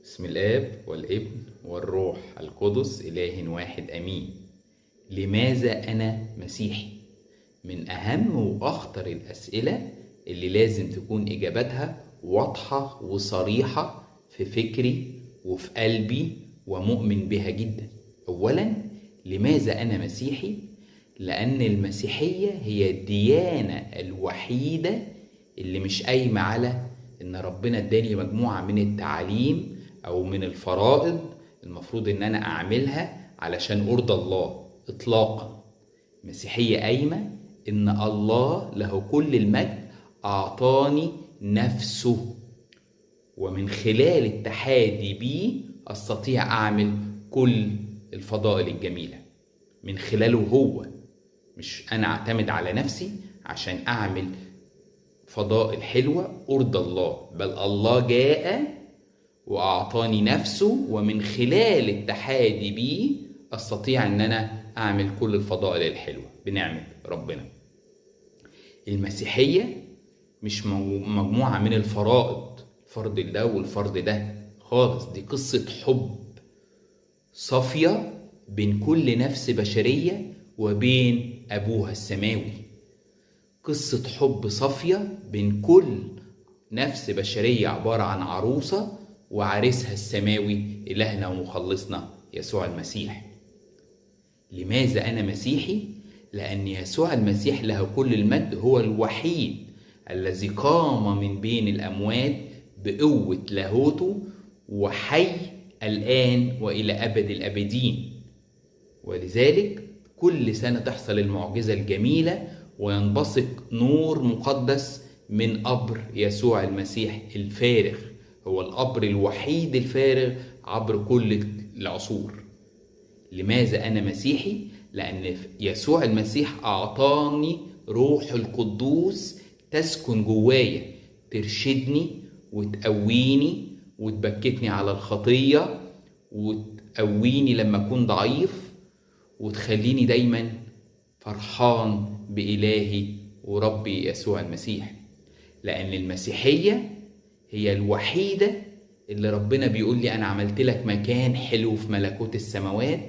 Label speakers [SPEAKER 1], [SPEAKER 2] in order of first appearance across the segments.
[SPEAKER 1] بسم الآب والابن والروح القدس إله واحد أمين. لماذا أنا مسيحي؟ من أهم وأخطر الأسئلة اللي لازم تكون إجابتها واضحة وصريحة في فكري وفي قلبي ومؤمن بها جدا. أولا، لماذا أنا مسيحي؟ لأن المسيحية هي الديانة الوحيدة اللي مش قايمة على إن ربنا اداني مجموعة من التعاليم أو من الفرائض المفروض إن أنا أعملها علشان أرضى الله إطلاقا. مسيحية قايمة إن الله له كل المجد أعطاني نفسه، ومن خلال التحادي بيه أستطيع أعمل كل الفضائل الجميلة من خلاله هو، مش أنا أعتمد على نفسي عشان أعمل فضائل حلوة أرضى الله، بل الله جاء وأعطاني نفسه، ومن خلال التحادي بيه أستطيع أن أنا أعمل كل الفضائل الحلوة بنعمة ربنا. المسيحية مش مجموعة من الفرائض، فرض ده والفرض ده خالص. دي قصة حب صافية بين كل نفس بشرية وبين أبوها السماوي. قصة حب صافية بين كل نفس بشرية عبارة عن عروسة وعريسها السماوي إلهنا ومخلصنا يسوع المسيح. لماذا أنا مسيحي؟ لأن يسوع المسيح له كل المجد هو الوحيد الذي قام من بين الأموات بقوة لاهوته وحي الآن وإلى أبد الأبدين. ولذلك كل سنة تحصل المعجزة الجميلة وينبثق نور مقدس من قبر يسوع المسيح الفارغ. هو القبر الوحيد الفارغ عبر كل العصور. لماذا أنا مسيحي؟ لأن يسوع المسيح أعطاني روح القدوس تسكن جوايا، ترشدني وتقويني وتبكتني على الخطية وتقويني لما أكون ضعيف، وتخليني دايما فرحان بإلهي وربي يسوع المسيح. لأن المسيحية هي الوحيدة اللي ربنا بيقول لي أنا عملت لك مكان حلو في ملكوت السماوات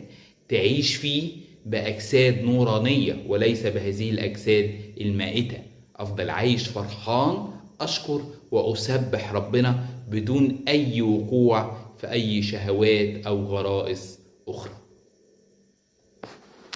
[SPEAKER 1] تعيش فيه بأجساد نورانية وليس بهذه الأجساد المائتة. أفضل عايش فرحان أشكر وأسبح ربنا بدون أي وقوع في أي شهوات أو غرائز أخرى.